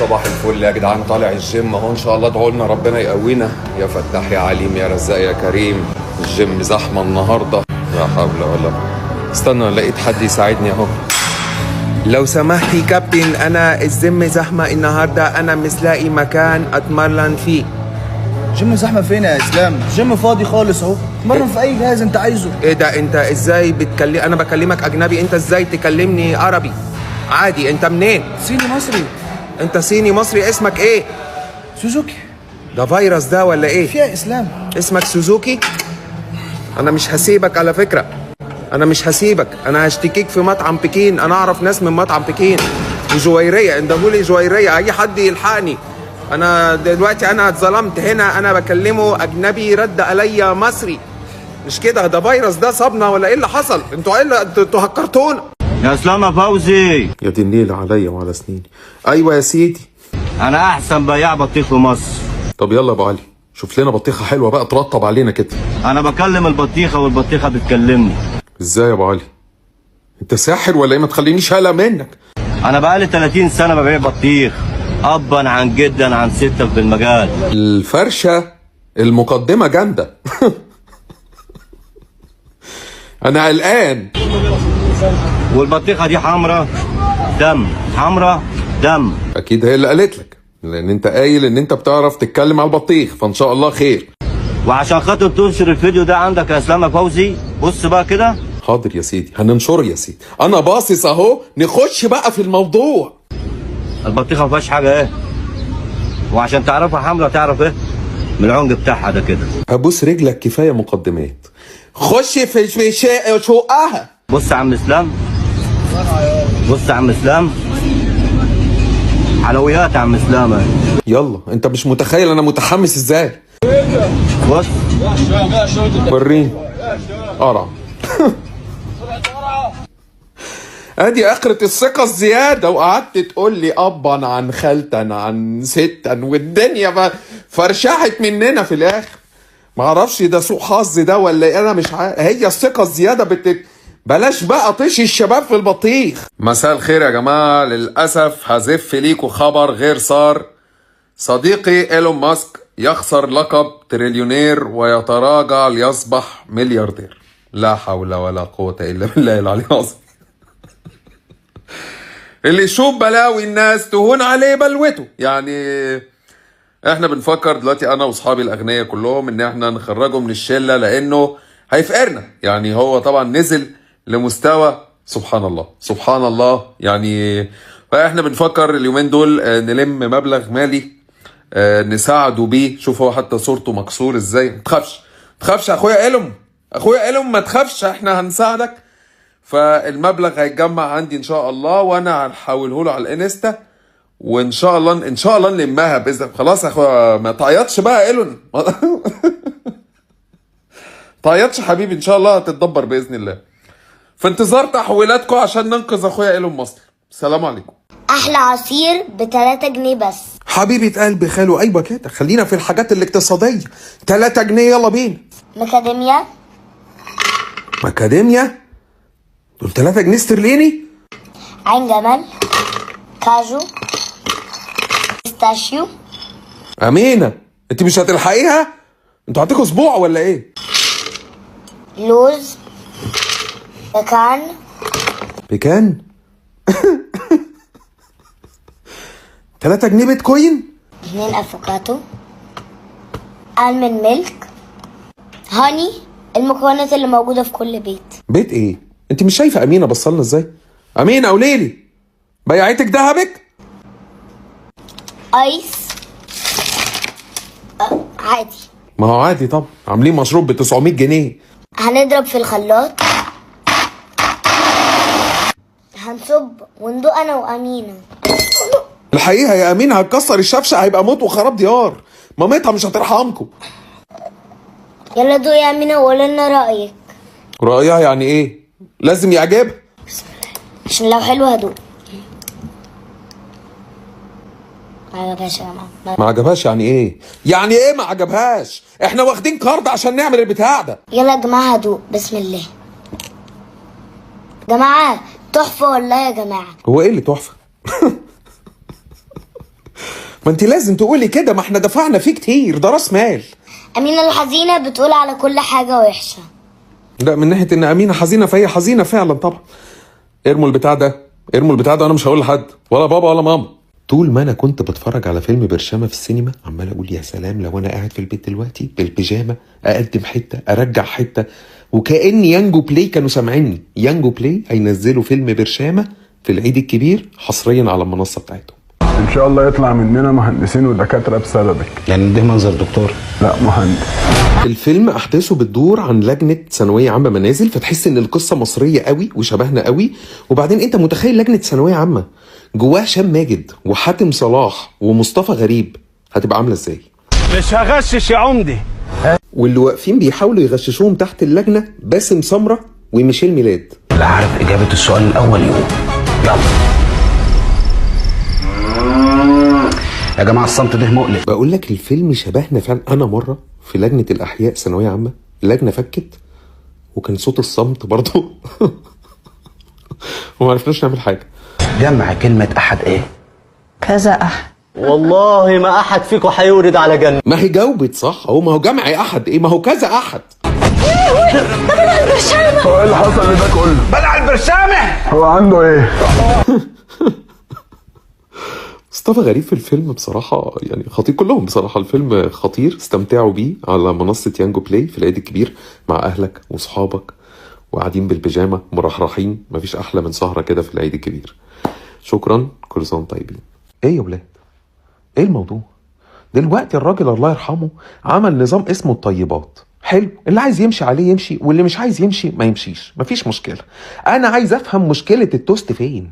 صباح الفل يا جدعان، طالع الجيم اهو ان شاء الله. ادعوا لنا ربنا يقوينا. يا فتاح يا عليم يا رزاق يا كريم. الجيم زحمه النهارده، لا حول ولا قوه. استنى لقيت حد يساعدني اهو. لو سمحتي كابتن، انا الجيم زحمه النهارده، انا مش لاقي مكان اتمرن فيه. جيم زحمه فين يا اسلام؟ جيم فاضي خالص اهو، اتمرن في اي جهاز انت عايزه. ايه ده؟ انت ازاي بتكلم؟ انا بكلمك اجنبي، انت ازاي تكلمني عربي عادي؟ انت منين؟ صيني مصري. انت صيني مصري، اسمك ايه؟ سوزوكي. ده فيروس ده ولا ايه؟ فيها اسلام. اسمك سوزوكي؟ انا مش هسيبك على فكرة، انا مش هسيبك، انا هشتكيك في مطعم بكين. انا اعرف ناس من مطعم بكين وجويرية، اندهولي جويرية، اي حد يلحقني. انا دلوقتي انا اتظلمت هنا، انا بكلمه اجنبي رد عليا مصري. مش كده؟ ده فيروس ده صابنا ولا ايه اللي حصل؟ انتوا ايه اللي انتوا هكرتونا؟ يا اسلام يا فوزي. يا دي النيل عليا وعلى سنيني. ايوه يا سيدي. انا احسن بياع بطيخ في مصر. طب يلا يا ابو علي، شوف لنا بطيخه حلوه بقى ترطب علينا كده. انا بكلم البطيخه والبطيخه بتكلمني. ازاي يا ابو علي؟ انت ساحر ولا ايه؟ ما تخلينيش هلا منك. انا بقالي 30 سنه ببيع بطيخ، ابا عن جدا عن سته في المجال. الفرشه المقدمه جامده. انا قلقان. والبطيخه دي حمرا دم، حمرا دم. اكيد هي اللي قالت لك، لان انت قايل ان انت بتعرف تتكلم على البطيخ، فان شاء الله خير. وعشان خاطر تنشر الفيديو ده عندك يا اسلام يا فوزي، بص بقى كده. حاضر يا سيدي، هننشره يا سيدي. انا باصص اهو، نخش بقى في الموضوع. البطيخه ما فيهاش حاجه ايه، وعشان تعرفها حمرا تعرف ايه من العنج بتاعها ده كده. ابوس رجلك، كفايه مقدمات، خش في شقها. بص يا عم اسلام، بص يا عم اسلام، حلويات يا عم اسلام. يلا، انت مش متخيل انا متحمس ازاي. بص وريني قرع. ادي اخرة الثقة الزيادة، وقعدت تقول لي ابا عن خالتا عن ستا، والدنيا فرشحت مننا في الاخر. معرفش ده سوء حظ ده ولا ايه، انا مش عارف. هي الثقة الزيادة بلاش بقى طيش الشباب في البطيخ. مساء الخير يا جماعة، للأسف هزف ليكوا خبر غير صار. صديقي إيلون ماسك يخسر لقب تريليونير ويتراجع ليصبح ملياردير. لا حول ولا قوة إلا بالله العلي العظيم. اللي يشوف بلاوي الناس تهون عليه بلوته. يعني احنا بنفكر دلوقتي انا واصحابي الاغنياء كلهم ان احنا نخرجه من الشله، لانه هيفقرنا. يعني هو طبعا نزل لمستوى سبحان الله سبحان الله. يعني فاحنا بنفكر اليومين دول نلم مبلغ مالي نساعده بيه. شوف هو حتى صورته مكسور ازاي. ما تخافش اخويا إيلون، اخويا إيلون ما تخافش، احنا هنساعدك. فالمبلغ هيتجمع عندي ان شاء الله، وانا هنحوله له على الانستا، وان شاء الله نلمها باذن الله. خلاص يا اخويا، ما تعيطش بقى إيلون. تعيطش حبيبي، ان شاء الله هتتدبر باذن الله. في انتظار تحويلاتكم عشان ننقذ اخويا إيلون مصر. السلام عليكم. احلى عصير ب3 جنيه بس. حبيبة قلبي خالو، ايوه كده، خلينا في الحاجات الاقتصادية. 3 جنيه يلا بينا. مكاديميا. مكاديميا؟ دول 3 جنيه استرليني؟ عين جمل. كاجو. بيستاشيو. امينة، انت مش هتلحقيها؟ انتوا عندكم اسبوع ولا ايه؟ لوز. بكان. بكان؟ 3 جنيه بيتكوين؟ 2 افوكاتو. المن ميلك. هاني. المكونات اللي موجودة في كل بيت. بيت ايه؟ انت مش شايفة امينة بصلنا ازاي؟ امينة قوليلي، بيعتك دهبك؟ ايس. عادي. ما هو عادي طبعا، عاملين مشروب ب900 جنيه. هنضرب في الخلاط، هنصب وندوق انا وامينه. الحقيقة يا امينة هتكسر الشفشة، هيبقى موت وخراب ديار. مامتها مش هترحمكم. يلا دوق يا امينه وقول لنا رايك. رأيها يعني ايه؟ لازم يعجبها. بسم الله، عشان لو حلو هدوق. ما عجبهاش يا جماعه. ما عجبهاش يعني ايه؟ يعني ايه ما عجبهاش؟ احنا واخدين كارد عشان نعمل البتاع ده. يلا يا جماعه هدوق، بسم الله. جماعه تحفه والله يا جماعه. هو ايه اللي تحفه؟ ما انت لازم تقولي كده، ما احنا دفعنا فيه كتير، ده راس مال. أمينة الحزينة بتقول على كل حاجة وحشة. لا، من ناحيه ان امينه حزينه فهي حزينه فعلا طبعا. ارموا البتاع ده، ارموا البتاع ده، انا مش هقول لحد ولا بابا ولا ماما. طول ما انا كنت بتفرج على فيلم برشامه في السينما عمال اقول يا سلام لو انا قاعد في البيت دلوقتي بالبيجامه اقدم حته ارجع حته، وكأن يانجو بلاي كانوا سامعيني. يانجو بلاي هينزلوا فيلم برشامه في العيد الكبير حصريا على المنصه بتاعتهم. ان شاء الله يطلع مننا مهندسين ودكاتره بسببك. يعني ده منظر دكتور؟ لا مهندس. الفيلم احداثه بتدور عن لجنه ثانويه عامه منازل، فتحس ان القصه مصريه قوي وشبهنا قوي. وبعدين انت متخيل لجنه ثانويه عامه جواها هشام ماجد وحاتم صلاح ومصطفى غريب، هتبقى عامله ازاي؟ مش هغشش يا عمدي. واللي واقفين بيحاولوا يغششوهم تحت اللجنه باسم سمره وميشيل ميلاد. اللي عارف اجابه السؤال الاول يقول. يلا يا جماعه الصمت ده مقلق. بقول لك الفيلم شبهنا فعلا. انا مره في لجنه الاحياء ثانويه عامه اللجنه فكت وكان صوت الصمت برضه وما عرفناش نعمل حاجه. جمع كلمه احد ايه؟ كذا أحد. والله ما احد فيكم هيورد على جنة. ما هي جاوبت صح اهو، ما هو جمع احد ايه، ما هو كذا احد. هو ايه اللي حصل لده كله؟ بلع البرشامه. هو عنده ايه؟ مصطفى غريب في الفيلم بصراحة يعني خطير، كلهم بصراحة الفيلم خطير. استمتعوا بيه على منصة يانجو بلاي في العيد الكبير مع أهلك وصحابك وقاعدين بالبيجامة مرحرحين. مفيش أحلى من سهرة كده في العيد الكبير. شكرا، كل سنة طيبين. إيه يا ولاد؟ إيه الموضوع؟ دلوقتي الراجل الله يرحمه عمل نظام اسمه الطيبات. حلو، اللي عايز يمشي عليه يمشي واللي مش عايز يمشي ما يمشيش، مفيش مشكلة. انا عايز افهم مشكلة التوست فين.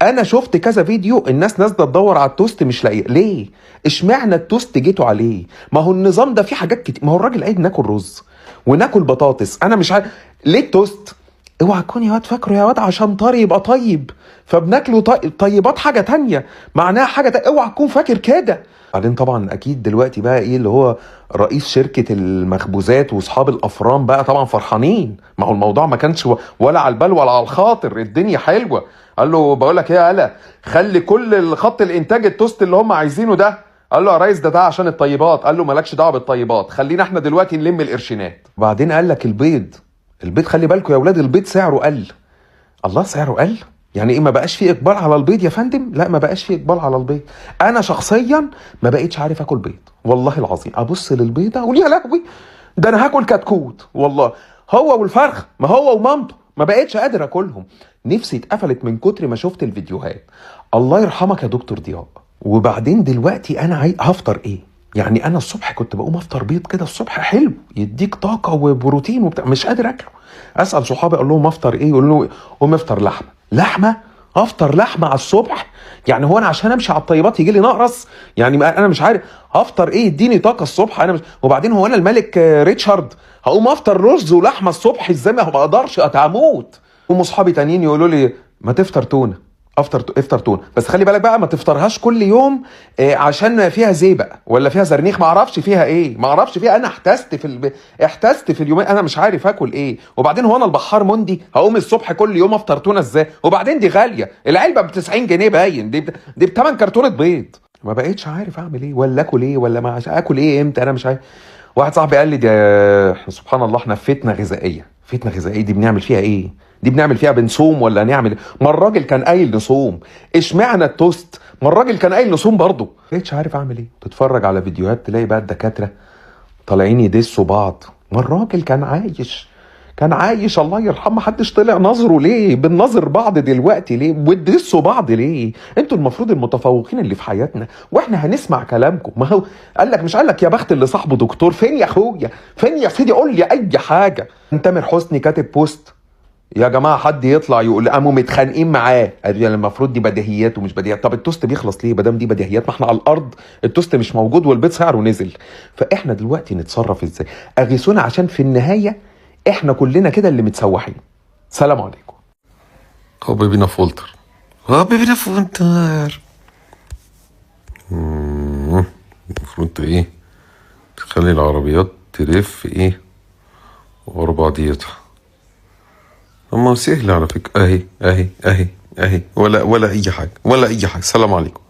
انا شفت كذا فيديو الناس نازله تدور على التوست مش لاقيه. ليه؟ اشمعنى التوست جيتوا عليه؟ ما هو النظام ده فيه حاجات كتير. ما هو الراجل قايل ناكل رز وناكل بطاطس، انا مش عارف ليه التوست. اوعى تكون يا واد فاكره يا واد عشان طري يبقى طيب فبناكله طيبات حاجه تانية معناها حاجه تانية. اوعى تكون فاكر كده. بعدين طبعا اكيد دلوقتي بقى ايه اللي هو رئيس شركه المخبوزات واصحاب الافران بقى طبعا فرحانين. ما هو الموضوع ما كانش ولا على البال ولا على الخاطر، الدنيا حلوه. قال له بقول لك ايه يا هلا، خلي كل خط الانتاج التوست اللي هم عايزينه ده. قال له يا ريس ده عشان الطيبات. قال له مالكش دعوه بالطيبات، خلينا احنا دلوقتي نلم القرشينات. بعدين قال لك البيض خلي بالكم يا اولاد البيض سعره قل. الله، سعره قل؟ يعني ايه ما بقاش فيه اقبال على البيض يا فندم؟ لا ما بقاش فيه اقبال على البيض. انا شخصيا ما بقيتش عارف اكل بيض والله العظيم. ابص للبيضه اقول يا لهوي ده انا هاكل كتكوت والله. هو والفرخ، ما هو ومامته، ما بقيتش قادر اكلهم. نفسي اتقفلت من كتر ما شفت الفيديوهات. الله يرحمك يا دكتور ضياء. وبعدين دلوقتي انا هفطر ايه؟ يعني انا الصبح كنت بقوم افطر بيض كده الصبح حلو يديك طاقه وبروتين وبتاع، مش قادر اكله. اسال صحابي اقول لهم افطر ايه؟ يقولوا له قوم افطر لحمه. افطر لحمه على الصبح؟ يعني هو انا عشان امشي على الطيبات يجي لي نقرس؟ يعني انا مش عارف افطر ايه يديني طاقه الصبح. انا مش... وبعدين هو انا الملك ريتشارد هقوم افطر رز ولحمه الصبح ازاي؟ ما اقدرش، هموت. واصحابي تانيين يقولوا لي ما تفطر تونه. افطر تونه، بس خلي بالك بقى ما تفطرهاش كل يوم عشان فيها زيبق ولا فيها زرنيخ، ما اعرفش فيها ايه، ما اعرفش فيها. انا احتست في اليومين انا مش عارف اكل ايه. وبعدين هو انا البحار مندي هقوم الصبح كل يوم افطر تونه ازاي؟ وبعدين دي غاليه، العلبه ب 90 جنيه باين، دي ب8 كرتونه بيض. ما بقيتش عارف اعمل ايه ولا اكل ايه ولا ما اكل ايه امتى، انا مش عارف. واحد صاحبي قال لي ده سبحان الله احنا في فتنه غذائيه. دي بنعمل فيها ايه؟ دي بنعمل فيها بنصوم ولا نعمل؟ ما الراجل كان قايل نصوم، اشمعنى التوست؟ ما الراجل كان قايل نصوم برضه. مش عارف اعمل ايه. تتفرج على فيديوهات تلاقي بقى الدكاتره طالعين يدسوا بعض. ما الراجل كان عايش الله يرحمه. محدش طلع نظره ليه؟ بننظر بعض دلوقتي ليه؟ وتدسوا بعض ليه؟ انتوا المفروض المتفوقين اللي في حياتنا واحنا هنسمع كلامكم. ما هو قال لك مش قال لك يا بخت اللي صاحبه دكتور؟ فين يا اخويا؟ فين يا سيدي؟ قول لي اي حاجه. تامر حسني كاتب بوست يا جماعه حد يطلع يقول قاموا متخانقين معاه. يعني المفروض دي بديهيات ومش بديهيات. طب التوست بيخلص ليه ما دام دي بديهيات؟ ما احنا على الارض التوست مش موجود والبيض سعره نزل. فاحنا دلوقتي نتصرف ازاي؟ اغيثونا عشان في النهايه احنا كلنا كده اللي متسوحين. سلام عليكم. هوبي بينا فولتر. المفروض ايه تخلي العربيات تلف ايه ورا بعضيتها. اما سهل على فكره. اهي ولا اي حاجه. سلام عليكم.